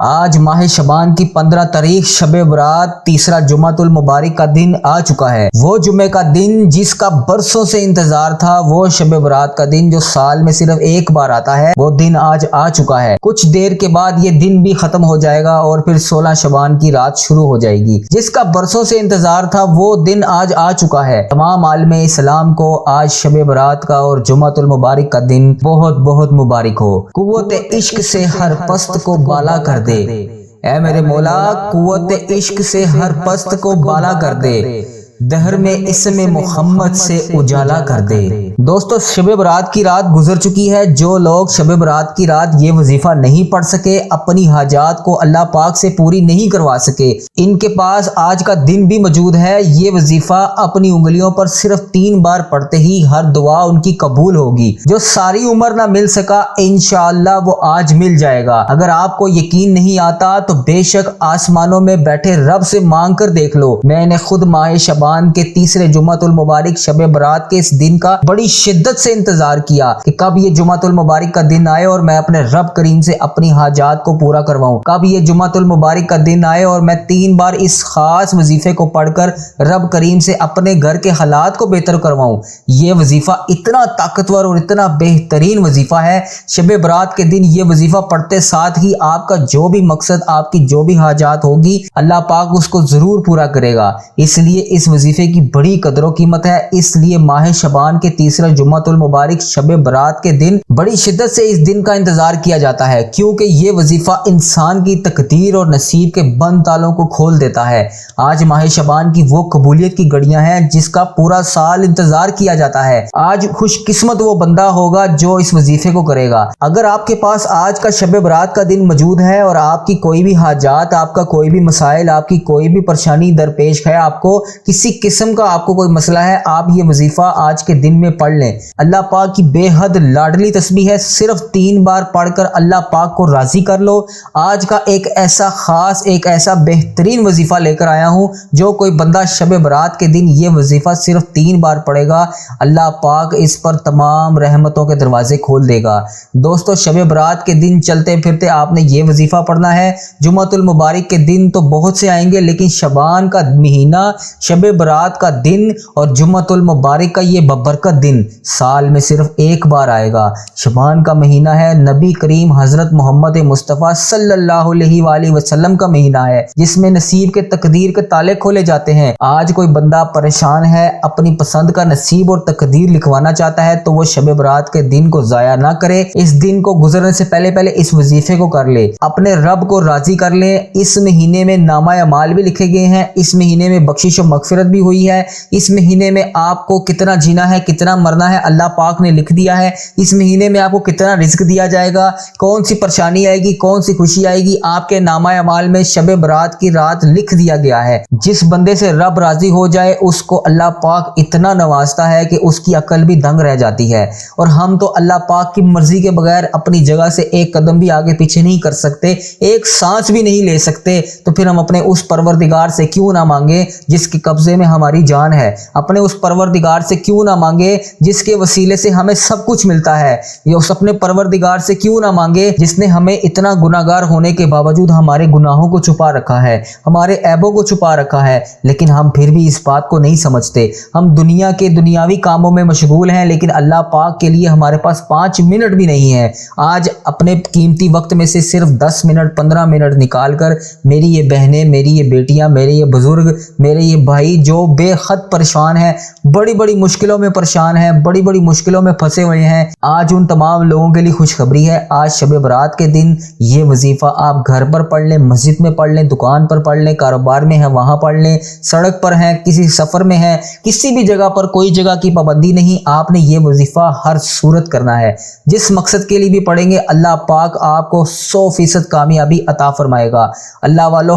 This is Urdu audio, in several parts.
آج ماہ شعبان کی 15 تاریخ شب برات تیسرا جمعۃ المبارک کا دن آ چکا ہے۔ وہ جمعے کا دن جس کا برسوں سے انتظار تھا، وہ شب برات کا دن جو سال میں صرف ایک بار آتا ہے، وہ دن آج آ چکا ہے۔ کچھ دیر کے بعد یہ دن بھی ختم ہو جائے گا اور پھر 16 شعبان کی رات شروع ہو جائے گی۔ جس کا برسوں سے انتظار تھا وہ دن آج آ چکا ہے۔ تمام عالم اسلام کو آج شب برات کا اور جمعۃ المبارک کا دن بہت بہت مبارک ہو۔ قوت عشق سے ہر پست کو بالا کر دے، اے میرے مولا قوت عشق سے ہر پست کو بالا کر دے، دہر میں اسم محمد سے اجالا کر دے۔ دوستو، شب برات کی رات گزر چکی ہے۔ جو لوگ شب برات کی رات یہ وظیفہ نہیں پڑھ سکے، اپنی حاجات کو اللہ پاک سے پوری نہیں کروا سکے، ان کے پاس آج کا دن بھی موجود ہے۔ یہ وظیفہ اپنی انگلیوں پر صرف 3 بار پڑھتے ہی ہر دعا ان کی قبول ہوگی۔ جو ساری عمر نہ مل سکا، انشاءاللہ وہ آج مل جائے گا۔ اگر آپ کو یقین نہیں آتا تو بے شک آسمانوں میں بیٹھے رب سے مانگ کر دیکھ لو۔ میں نے خود ماہ شعبان کے تیسرے جمعۃ المبارک شب برات کے اس دن کا بڑی شدت سے انتظار کیا کہ کب یہ جمعۃ المبارک کا دن آئے اور میں اپنے رب کریم سے اپنی حاجات کو پورا کرواؤں، کب یہ جمعۃ المبارک کا دن آئے اور میں 3 بار اس خاص وظیفے کو پڑھ کر رب کریم سے اپنے گھر کے حالات کو بہتر کرواؤں۔ یہ وظیفہ اتنا طاقتور اور اتنا بہترین وظیفہ ہے۔ شب برات کے دن یہ وظیفہ پڑھتے ساتھ ہی آپ کا جو بھی مقصد، آپ کی جو بھی حاجات ہوگی، اللہ پاک اس کو ضرور پورا کرے گا۔ اس لیے اس وظیفے کی بڑی قدر و قیمت ہے۔ اس لیے ماہ شعبان کے تیسرا جمعۃ المبارک شب برات کے دن بڑی شدت سے اس دن کا انتظار کیا جاتا ہے، کیونکہ یہ وظیفہ انسان کی تقدیر اور نصیب کے بند تالوں کو کھول دیتا ہے۔ آج ماہ شعبان کی وہ قبولیت کی گھڑیاں ہیں جس کا پورا سال انتظار کیا جاتا ہے۔ آج خوش قسمت وہ بندہ ہوگا جو اس وظیفے کو کرے گا۔ اگر آپ کے پاس آج کا شب برات کا دن موجود ہے اور آپ کی کوئی بھی حاجات، آپ کا کوئی بھی مسائل، آپ کی کوئی بھی پریشانی درپیش ہے، آپ کو کسی قسم کا آپ کو کوئی مسئلہ ہے، آپ یہ وظیفہ آج کے دن میں پڑھ لیں۔ اللہ پاک کی بے حد لاڈلی تسبیح ہے، صرف 3 بار پڑھ کر اللہ پاک کو راضی کر لو۔ آج کا ایک ایسا خاص، ایک ایسا بہترین وظیفہ لے کر آیا ہوں۔ جو کوئی بندہ شب برات کے دن یہ وظیفہ صرف 3 بار پڑھے گا، اللہ پاک اس پر تمام رحمتوں کے دروازے کھول دے گا۔ دوستو، شب برات کے دن چلتے پھرتے آپ نے یہ وظیفہ پڑھنا ہے۔ جمعۃ المبارک کے دن تو بہت سے آئیں گے، لیکن شعبان کا مہینہ، شب برات کا دن اور جمعۃ المبارک کا یہ ببرکت دن سال میں صرف ایک بار آئے گا۔ شعبان کا مہینہ ہے، نبی کریم حضرت محمد مصطفیٰ صلی اللہ علیہ وآلہ وسلم کا مہینہ ہے، جس میں نصیب کے تقدیر کے تالے کھولے جاتے ہیں۔ آج کوئی بندہ پریشان ہے، اپنی پسند کا نصیب اور تقدیر لکھوانا چاہتا ہے، تو وہ شب برات کے دن کو ضائع نہ کرے۔ اس دن کو گزرنے سے پہلے اس وظیفے کو کر لے، اپنے رب کو راضی کر لے۔ اس مہینے میں نامہ اعمال بھی لکھے گئے ہیں، اس مہینے میں بخشش و مغفرت بھی ہوئی ہے، اس مہینے میں آپ کو کتنا جینا ہے، کتنا مرنا ہے، اللہ پاک نے لکھ دیا ہے۔ اس مہینے میں آپ کو کتنا رزق دیا جائے گا، کون سی پریشانی آئے گی، کون سی خوشی آئے گی، آپ کے نامہ اعمال میں شب برات کی رات لکھ دیا گیا ہے۔ جس بندے سے رب راضی ہو جائے، اس کو اللہ پاک اتنا نوازتا ہے کہ اس کی عقل بھی دنگ رہ جاتی ہے۔ اور ہم تو اللہ پاک کی مرضی کے بغیر اپنی جگہ سے ایک قدم بھی آگے پیچھے نہیں کر سکتے، ایک سانس بھی نہیں لے سکتے، تو پھر ہم اپنے اس پروردگار سے کیوں نہ مانگے جس کے قبضے میں ہماری جان ہے، اپنے اس پروردگار سے کیوں نہ مانگے جس کے وسیلے سے ہمیں سب کچھ ملتا ہے، یہ اس اپنے پروردگار سے کیوں نہ مانگے جس نے ہمیں اتنا گناہگار ہونے کے باوجود ہمارے گناہوں کو چھپا رکھا ہے، ہمارے عیبوں کو چھپا رکھا ہے، لیکن ہم پھر بھی اس بات کو نہیں سمجھتے۔ ہم دنیا کے دنیاوی کاموں میں مشغول ہیں، لیکن اللہ پاک کے لیے ہمارے پاس 5 منٹ بھی نہیں ہے۔ آج اپنے قیمتی وقت میں سے صرف 10 منٹ 15 منٹ نکال کر میری یہ بہنیں، میری یہ بیٹیاں، میرے یہ بزرگ، میرے یہ بھائی جو بے حد پریشان ہیں، بڑی بڑی مشکلوں میں پریشان ہیں، بڑی بڑی مشکلوں میں پھنسے ہوئے ہیں، آج ان تمام لوگوں کے لیے خوشخبری ہے۔ آج شب برات کے دن یہ وظیفہ آپ گھر پر پڑھ لیں، مسجد میں پڑھ لیں، دکان پر پڑھ لیں، کاروبار میں ہیں وہاں پڑھ لیں، سڑک پر ہیں، کسی سفر میں ہیں، کسی بھی جگہ پر، کوئی جگہ کی پابندی نہیں، آپ نے یہ وظیفہ ہر صورت کرنا ہے۔ جس مقصد کے لیے بھی پڑھیں گے، اللہ پاک آپ کو 100% کامیابی عطا فرمائے گا۔ اللہ والو،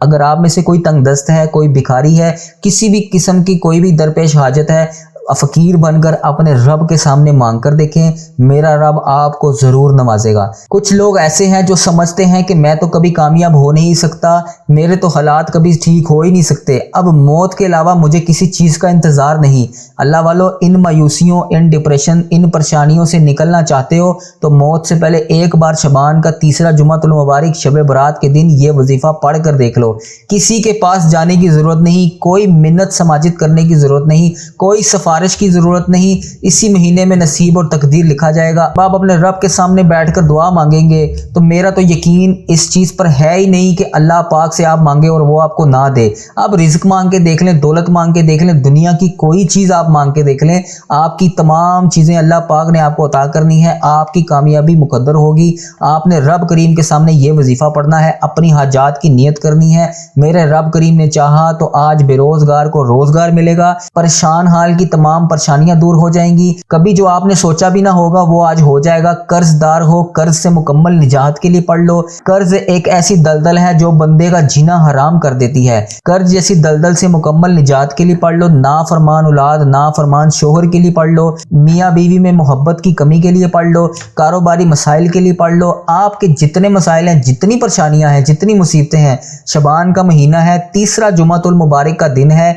اگر آپ میں سے کوئی تنگ دست ہے، کوئی بھکاری ہے، کسی بھی قسم کی کوئی بھی درپیش حاجت ہے، فقیر بن کر اپنے رب کے سامنے مانگ کر دیکھیں، میرا رب آپ کو ضرور نوازے گا۔ کچھ لوگ ایسے ہیں جو سمجھتے ہیں کہ میں تو کبھی کامیاب ہو نہیں سکتا، میرے تو حالات کبھی ٹھیک ہو ہی نہیں سکتے، اب موت کے علاوہ مجھے کسی چیز کا انتظار نہیں۔ اللہ والو، ان مایوسیوں، ان ڈپریشن، ان پریشانیوں سے نکلنا چاہتے ہو تو موت سے پہلے ایک بار شعبان کا تیسرا جمعۃ المبارک شب برات کے دن یہ وظیفہ پڑھ کر دیکھ لو۔ کسی کے پاس جانے کی ضرورت نہیں، کوئی منت سماجت کرنے کی ضرورت نہیں، کوئی سفارش کی ضرورت نہیں، اسی مہینے میں نصیب اور تقدیر لکھا جائے گا۔ آپ اپنے رب کے سامنے بیٹھ کر دعا مانگیں گے تو میرا تو یقین اس چیز پر ہے ہی نہیں کہ اللہ پاک سے آپ مانگے اور وہ آپ کو نہ دے۔ آپ رزق مانگ کے دیکھ لیں، دولت مانگ کے دیکھ لیں، دنیا کی کوئی چیز آپ مانگ کے دیکھ لیں، آپ کی تمام چیزیں اللہ پاک نے آپ کو عطا کرنی ہے، آپ کی کامیابی مقدر ہوگی۔ آپ نے رب کریم کے سامنے یہ وظیفہ پڑھنا ہے، اپنی حاجات کی نیت کرنی ہے۔ میرے رب کریم نے چاہا تو آج بے روزگار کو روزگار ملے گا، پریشان حال کی تمام پریشانیاں دور ہو جائیں گی، کبھی جو آپ نے سوچا بھی نہ ہوگا وہ آج ہو جائے گا۔ قرض دار ہو، قرض سے مکمل نجات کے لیے پڑھ لو۔ قرض ایک ایسی دلدل ہے جو بندے کا جینا حرام کر دیتی ہے، قرض جیسی دلدل سے مکمل نجات کے لیے پڑھ لو۔ نافرمان اولاد، نافرمان شوہر کے لیے پڑھ لو، میاں بیوی میں محبت کی کمی کے لیے پڑھ لو، کاروباری مسائل کے لیے پڑھ لو۔ آپ کے جتنے مسائل ہیں، جتنی پریشانیاں ہیں، جتنی مصیبتیں ہیں، شعبان کا مہینہ ہے، تیسرا جمعۃ المبارک کا دن ہے،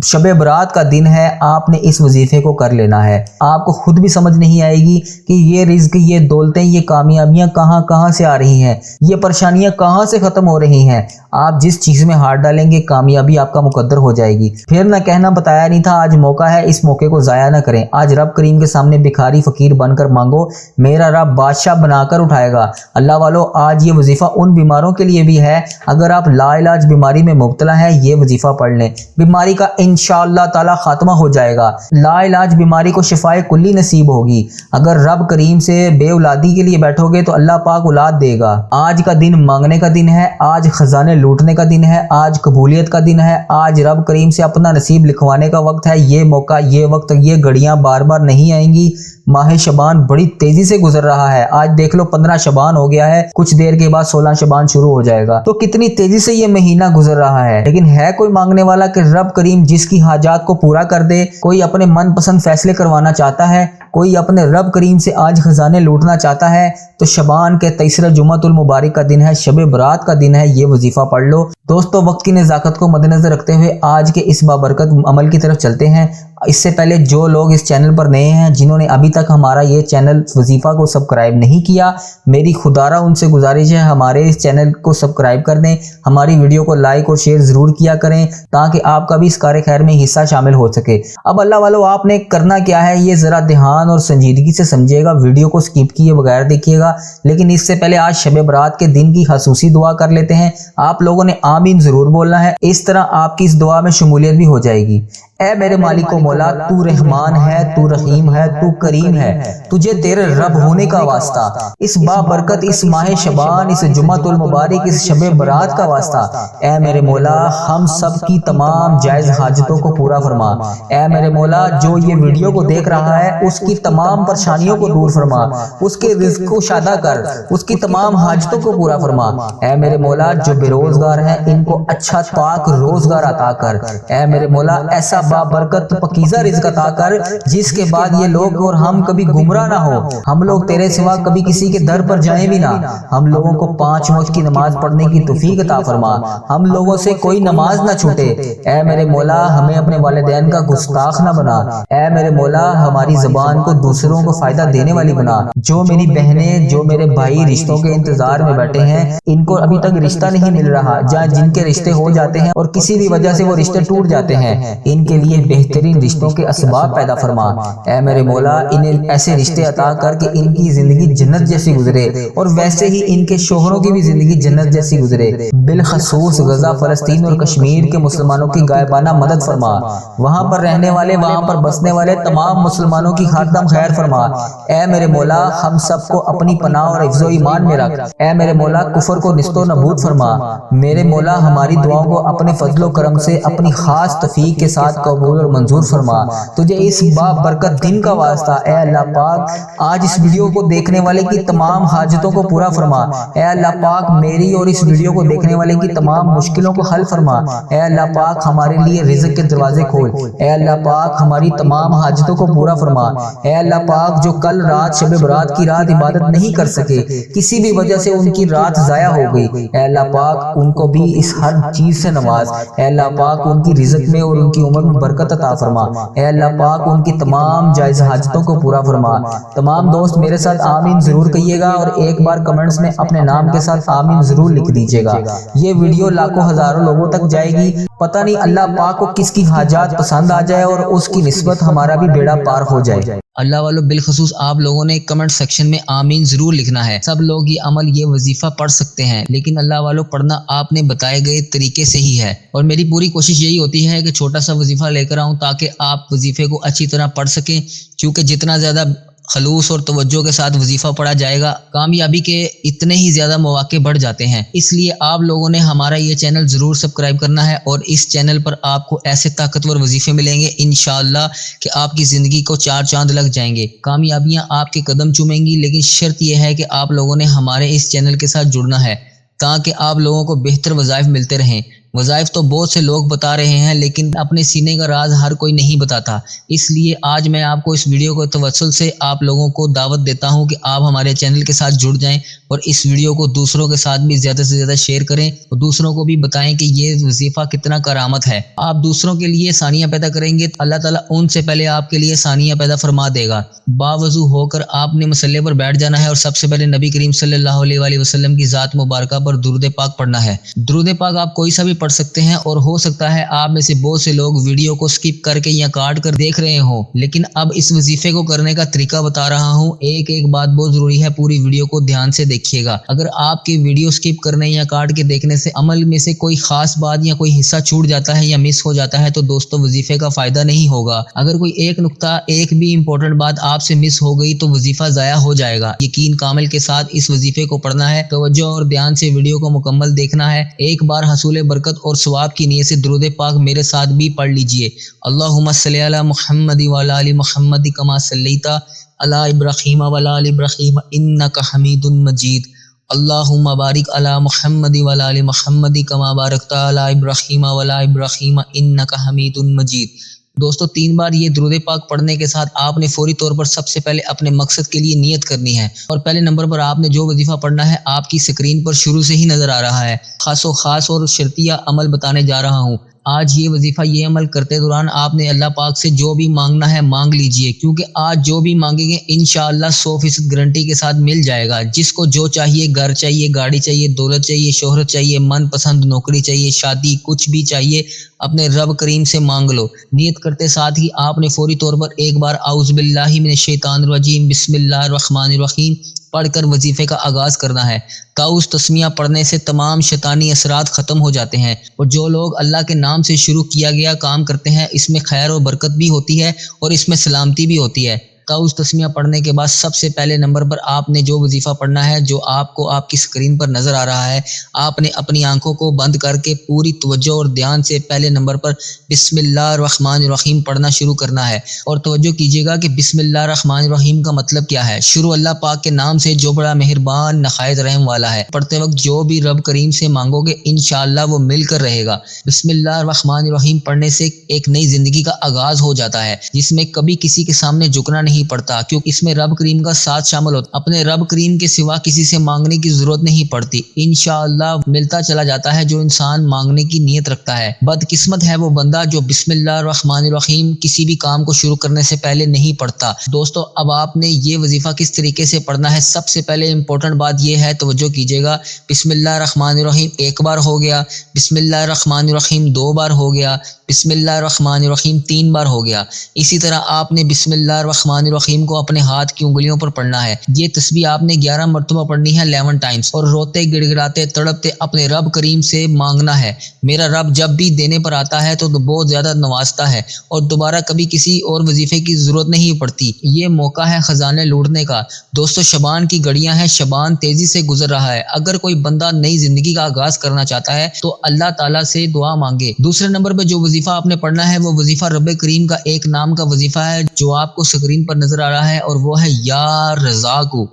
شب برات کا دن ہے، آپ نے اس وظیفے کو کر لینا ہے۔ آپ کو خود بھی سمجھ نہیں آئے گی کہ یہ رزق، یہ دولتیں، یہ کامیابیاں کہاں سے آ رہی ہیں، یہ پریشانیاں کہاں سے ختم ہو رہی ہیں۔ آپ جس چیز میں ہاتھ ڈالیں گے کامیابی آپ کا مقدر ہو جائے گی۔ پھر نہ کہنا بتایا نہیں تھا، آج موقع ہے، اس موقع کو ضائع نہ کریں۔ آج رب کریم کے سامنے بھکاری فقیر بن کر مانگو، میرا رب بادشاہ بنا کر اٹھائے گا۔ اللہ والو، آج یہ وظیفہ ان بیماروں کے لیے بھی ہے، اگر آپ لا علاج بیماری میں مبتلا ہیں یہ وظیفہ پڑھ لیں، بیماری کا انشاءاللہ تعالی خاتمہ ہو جائے گا، لا علاج بیماری کو شفائے کلی نصیب ہوگی۔ اگر رب کریم سے بے اولادی کے لیے بیٹھو گے تو اللہ پاک اولاد دے گا۔ آج کا دن مانگنے کا دن ہے، آج خزانے لوٹنے کا دن ہے، آج قبولیت کا دن ہے، آج رب کریم سے اپنا نصیب لکھوانے کا وقت ہے۔ یہ موقع، یہ وقت، یہ گھڑیاں بار بار نہیں آئیں گی۔ ماہ شعبان بڑی تیزی سے گزر رہا ہے، آج دیکھ لو 15 شعبان ہو گیا ہے، کچھ دیر کے بعد 16 شعبان شروع ہو جائے گا، تو کتنی تیزی سے یہ مہینہ گزر رہا ہے۔ لیکن ہے کوئی مانگنے والا کہ رب کریم جس کی حاجات کو پورا کر دے؟ کوئی اپنے من پسند فیصلے کروانا چاہتا ہے، کوئی اپنے رب کریم سے آج خزانے لوٹنا چاہتا ہے، تو شعبان کے تیسرا جمعۃ المبارک کا دن ہے، شب برات کا دن ہے، یہ وظیفہ پڑھ لو۔ دوستو، وقت کی نزاکت کو مد نظر رکھتے ہوئے آج کے اس بابرکت عمل کی طرف چلتے ہیں۔ اس سے پہلے جو لوگ اس چینل پر نئے ہیں، جنہوں نے ابھی تک ہمارا یہ چینل وظیفہ کو سبسکرائب نہیں کیا، میری خدارہ ان سے گزارش ہے ہمارے اس چینل کو سبسکرائب کر دیں، ہماری ویڈیو کو لائک اور شیئر ضرور کیا کریں تاکہ آپ کا بھی اس کار خیر میں حصہ شامل ہو سکے۔ اب اللہ والو، آپ نے کرنا کیا ہے یہ ذرا دھیان اور سنجیدگی سے سمجھیے گا، ویڈیو کو سکپ کیے بغیر دیکھیے گا۔ لیکن اس سے پہلے آج شب برات کے دن کی خصوصی دعا کر لیتے ہیں۔ آپ لوگوں نے آمین ضرور بولنا ہے، اس طرح آپ کی اس دعا میں شمولیت بھی ہو جائے گی۔ اے میرے مالک و مولا، تو رحمان ہے، تو رحیم ہے، تو کریم ہے، تجھے تیرے رب ہونے کا واسطہ، اس بابرکت، اس ماہ شعبان، اس جمعۃ المبارک، اس شب برات کا واسطہ، اے میرے مولا ہم سب کی تمام جائز حاجتوں کو پورا فرما۔ اے میرے مولا، جو یہ ویڈیو کو دیکھ رہا ہے اس کی تمام پریشانیوں کو دور فرما، اس کے رزق کو شادہ کر، اس کی تمام حاجتوں کو پورا فرما۔ اے میرے مولا، جو بے روزگار ہیں ان کو اچھا پاک روزگار عطا کر۔ اے میرے مولا، ایسا برکت پکیزہ رزق عطا کر جس کے بعد یہ لوگ اور ہم کبھی گمراہ نہ ہو، ہم لوگ تیرے سوا کبھی کسی کے در پر جائیں بھی نہ، ہم لوگوں کو 5 وقت کی نماز پڑھنے کی توفیق عطا فرما، ہم لوگوں سے کوئی نماز نہ چھوٹے۔ اے میرے مولا، ہمیں اپنے والدین کا گستاخ نہ بنا۔ اے میرے مولا، ہماری زبان کو دوسروں کو فائدہ دینے والی بنا۔ جو میری بہنیں، جو میرے بھائی رشتوں کے انتظار میں بیٹھے ہیں، ان کو ابھی تک رشتہ نہیں مل رہا، جن کے رشتے ہو جاتے ہیں اور کسی بھی وجہ سے وہ رشتے ٹوٹ جاتے ہیں، ان کے لیے بہترین رشتوں کے اسباب پیدا فرما۔ اے میرے مولا، انہیں ایسے رشتے عطا کر کہ ان کی زندگی جنت جیسی گزرے اور ویسے ہی ان کے شوہروں کی بھی زندگی جنت جیسی گزرے۔ بالخصوص غزہ، فلسطین اور کشمیر کے مسلمانوں کی غائبانہ مدد فرما، وہاں پر رہنے والے، وہاں پر بسنے والے تمام مسلمانوں کی خاطر خیر فرما۔ اے میرے مولا، ہم سب کو اپنی پناہ اور حفظ و ایمان میں رکھ۔ اے میرے مولا، کفر کو نست و نبود فرما۔ میرے مولا، ہماری دعاؤں کو اپنے فضل و کرم سے اپنی خاص توفیق کے ساتھ قبول اور منظور فرما. تجھے اس بابرکت دن کا واسطہ اے اللہ پاک آج اس ویڈیو کو دیکھنے والے کی تمام حاجتوں کو پورا فرما. اے اللہ پاک میری اور اس ویڈیو کو دیکھنے والے کی تمام مشکلوں کو حل فرما. اے اللہ پاک ہمارے لیے رزق کے دروازے کھول. اے اللہ پاک ہماری تمام حاجتوں کو پورا فرما. اے اللہ پاک جو کل رات شب برات کی رات عبادت نہیں کر سکے، کسی بھی وجہ سے ان کی رات ضائع ہو گئی، اے اللہ پاک ان کو بھی اس ہر چیز سے نواز. اے اللہ پاک ان کی رزق میں اور ان کی عمر میں برکت عطا فرما. اے اللہ پاک ان کی تمام جائز حاجتوں کو پورا فرما. تمام دوست میرے ساتھ آمین ضرور کہیے گا اور ایک بار کمنٹس میں اپنے نام کے ساتھ آمین ضرور لکھ دیجیے گا. یہ ویڈیو لاکھوں ہزاروں لوگوں تک جائے گی. پتہ نہیں اللہ پاک کو کس کی حاجات پسند آ جائے اور اس کی نسبت ہمارا بھی بیڑا پار ہو جائے. اللہ والو بالخصوص آپ لوگوں نے کمنٹ سیکشن میں آمین ضرور لکھنا ہے. سب لوگ یہ عمل یہ وظیفہ پڑھ سکتے ہیں، لیکن اللہ والو پڑھنا آپ نے بتائے گئے طریقے سے ہی ہے. اور میری پوری کوشش یہی ہوتی ہے کہ چھوٹا سا وظیفہ لے کر آؤں تاکہ آپ وظیفے کو اچھی طرح پڑھ سکیں، کیونکہ جتنا زیادہ خلوص اور توجہ کے ساتھ وظیفہ پڑھا جائے گا کامیابی کے اتنے ہی زیادہ مواقع بڑھ جاتے ہیں. اس لیے آپ لوگوں نے ہمارا یہ چینل ضرور سبسکرائب کرنا ہے اور اس چینل پر آپ کو ایسے طاقتور وظیفے ملیں گے انشاءاللہ کہ آپ کی زندگی کو چار چاند لگ جائیں گے، کامیابیاں آپ کے قدم چومیں گی. لیکن شرط یہ ہے کہ آپ لوگوں نے ہمارے اس چینل کے ساتھ جڑنا ہے تاکہ آپ لوگوں کو بہتر وظائف ملتے رہیں. وظائف تو بہت سے لوگ بتا رہے ہیں لیکن اپنے سینے کا راز ہر کوئی نہیں بتاتا. اس لیے آج میں آپ کو اس ویڈیو کو توسل سے آپ لوگوں کو دعوت دیتا ہوں کہ آپ ہمارے چینل کے ساتھ جڑ جائیں اور اس ویڈیو کو دوسروں کے ساتھ بھی زیادہ سے زیادہ شیئر کریں اور دوسروں کو بھی بتائیں کہ یہ وظیفہ کتنا کرامت ہے. آپ دوسروں کے لیے ثانیہ پیدا کریں گے تو اللہ تعالیٰ ان سے پہلے آپ کے لیے ثانیہ پیدا فرما دے گا. باوضو ہو کر آپ نے مصلی پر بیٹھ جانا ہے اور سب سے پہلے نبی کریم صلی اللہ علیہ وآلہ وسلم کی ذات مبارکہ پر درود پاک پڑھنا ہے. درود پاک آپ کوئی سا بھی پڑھ سکتے ہیں اور ہو سکتا ہے آپ میں سے بہت سے لوگ ویڈیو کو سکپ کر کے یا کاٹ کر دیکھ رہے ہوں، لیکن اب اس وظیفے کو کرنے کا طریقہ بتا رہا ہوں. ایک ایک بات بہت ضروری ہے، پوری ویڈیو کو دھیان سے دیکھیے گا. اگر آپ کی ویڈیو سکپ کرنے یا کاٹ کے دیکھنے سے عمل میں سے کوئی خاص بات یا کوئی حصہ چھوٹ جاتا ہے یا مس ہو جاتا ہے تو دوستو وظیفے کا فائدہ نہیں ہوگا. اگر کوئی ایک نقطہ ایک بھی امپورٹنٹ بات آپ سے مس ہو گئی تو وظیفہ ضائع ہو جائے گا. یقین کامل کے ساتھ اس وظیفے کو پڑھنا ہے، توجہ اور دھیان سے ویڈیو کو مکمل دیکھنا ہے. ایک بار حصول برکت اور ثواب کی نیت سے درود پاک میرے ساتھ بھی پڑھ لیجئے. اللہم صلی علی محمد وعلی آل محمد کما صلیت علی ابراہیم وعلی آل ابراہیم انک حمید مجید. اللہم بارک علی محمد وعلی آل محمد کما بارکت علی ابراہیم وعلی آل ابراہیم انک حمید مجید. دوستو 3 بار یہ درود پاک پڑھنے کے ساتھ آپ نے فوری طور پر سب سے پہلے اپنے مقصد کے لیے نیت کرنی ہے اور پہلے نمبر پر آپ نے جو وظیفہ پڑھنا ہے آپ کی سکرین پر شروع سے ہی نظر آ رہا ہے. خاص اور شرطیہ عمل بتانے جا رہا ہوں. آج یہ وظیفہ یہ عمل کرتے دوران آپ نے اللہ پاک سے جو بھی مانگنا ہے مانگ لیجئے، کیونکہ آج جو بھی مانگیں گے انشاءاللہ 100% گارنٹی کے ساتھ مل جائے گا. جس کو جو چاہیے، گھر چاہیے، گاڑی چاہیے، دولت چاہیے، شہرت چاہیے، من پسند نوکری چاہیے، شادی، کچھ بھی چاہیے، اپنے رب کریم سے مانگ لو. نیت کرتے ساتھ ہی آپ نے فوری طور پر ایک بار اعوذ باللہ من الشیطان الرجیم بسم اللہ الرحمن الرحیم پڑھ کر وظیفے کا آغاز کرنا ہے. تعوذ تسمیہ پڑھنے سے تمام شیطانی اثرات ختم ہو جاتے ہیں اور جو لوگ اللہ کے نام سے شروع کیا گیا کام کرتے ہیں اس میں خیر و برکت بھی ہوتی ہے اور اس میں سلامتی بھی ہوتی ہے. تعوذ تسمیہ پڑھنے کے بعد سب سے پہلے نمبر پر آپ نے جو وظیفہ پڑھنا ہے جو آپ کو آپ کی سکرین پر نظر آ رہا ہے، آپ نے اپنی آنکھوں کو بند کر کے پوری توجہ اور دھیان سے پہلے نمبر پر بسم اللہ الرحمن الرحیم پڑھنا شروع کرنا ہے. اور توجہ کیجیے گا کہ بسم اللہ الرحمن الرحیم کا مطلب کیا ہے. شروع اللہ پاک کے نام سے جو بڑا مہربان نہایت رحم والا ہے. پڑھتے وقت جو بھی رب کریم سے مانگو گے انشاءاللہ وہ مل کر رہے گا. بسم اللہ الرحمن الرحیم پڑھنے سے ایک نئی زندگی کا آغاز ہو جاتا ہے جس میں کبھی کسی کے سامنے جھکنا نہیں پڑتا، کیونکہ اس میں رب کریم کا ساتھ شامل ہوتا. اپنے رب کریم کے سوا کسی سے مانگنے کی ضرورت نہیں پڑتی، انشاءاللہ ملتا چلا جاتا ہے جو انسان مانگنے کی نیت رکھتا ہے. بدقسمت ہے وہ بندہ جو بسم اللہ الرحمن الرحیم کسی بھی کام کو شروع کرنے سے پہلے نہیں پڑھتا. دوستو اب آپ نے یہ وظیفہ کس طریقے سے پڑھنا ہے. سب سے پہلے امپورٹنٹ بات یہ ہے، توجہ کیجیے گا، بسم اللہ الرحمن الرحیم ایک بار ہو گیا، بسم اللہ الرحمن الرحیم 2 بار ہو گیا، بسم اللہ الرحمن الرحیم 3 بار ہو گیا. اسی طرح آپ نے بسم اللہ الرحمن الرحیم کو اپنے ہاتھ کی انگلیوں پر پڑھنا ہے. یہ تسبیح آپ نے 11 مرتبہ پڑھنی ہے 11 ٹائمز اور روتے گڑ گڑاتے تڑپتے اپنے رب کریم سے مانگنا ہے. میرا رب جب بھی دینے پر آتا ہے تو بہت زیادہ نوازتا ہے اور دوبارہ کبھی کسی اور وظیفے کی ضرورت نہیں پڑتی. یہ موقع ہے خزانے لوٹنے کا. دوستو شبان کی گھڑیاں ہیں، شبان تیزی سے گزر رہا ہے. اگر کوئی بندہ نئی زندگی کا آغاز کرنا چاہتا ہے تو اللہ تعالیٰ سے دعا مانگے. دوسرے نمبر پہ جو وظیفہ آپ نے پڑھنا ہے وہ وظیفہ رب کریم کا ایک نام کا وظیفہ ہے جو آپ کو سکرین پر نظر آ رہا ہے، اور وہ ہے یا رزاقو۔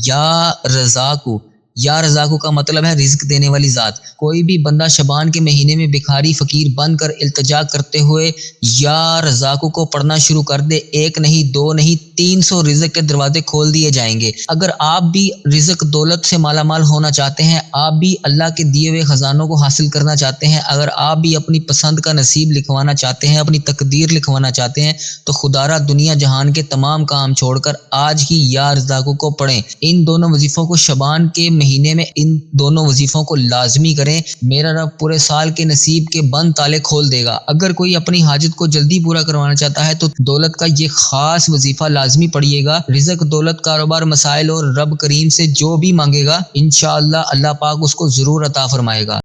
یا رزاقو، یا رزاقو کا مطلب ہے رزق دینے والی ذات۔ کوئی بھی بندہ شبان کے مہینے میں بھکاری فقیر بن کر التجا کرتے ہوئے یا رزاقو کو پڑھنا شروع کر دے، ایک نہیں دو نہیں 300 رزق کے دروازے کھول دیے جائیں گے۔ اگر آپ بھی رزق دولت سے مالا مال ہونا چاہتے ہیں، آپ بھی اللہ کے دیے ہوئے خزانوں کو حاصل کرنا چاہتے ہیں، اگر آپ بھی اپنی پسند کا نصیب لکھوانا چاہتے ہیں، اپنی تقدیر لکھوانا چاہتے ہیں، تو خدا را دنیا جہان کے تمام کام چھوڑ کر آج ہی یا رزاقو کو پڑھیں۔ ان دونوں وظیفوں کو شبان کے مہینے میں ان دونوں وظیفوں کو لازمی کریں، میرا رب پورے سال کے نصیب کے بند تالے کھول دے گا۔ اگر کوئی اپنی حاجت کو جلدی پورا کروانا چاہتا ہے تو دولت کا یہ خاص وظیفہ لازمی پڑھیے گا۔ رزق، دولت، کاروبار، مسائل اور رب کریم سے جو بھی مانگے گا انشاءاللہ اللہ پاک اس کو ضرور عطا فرمائے گا۔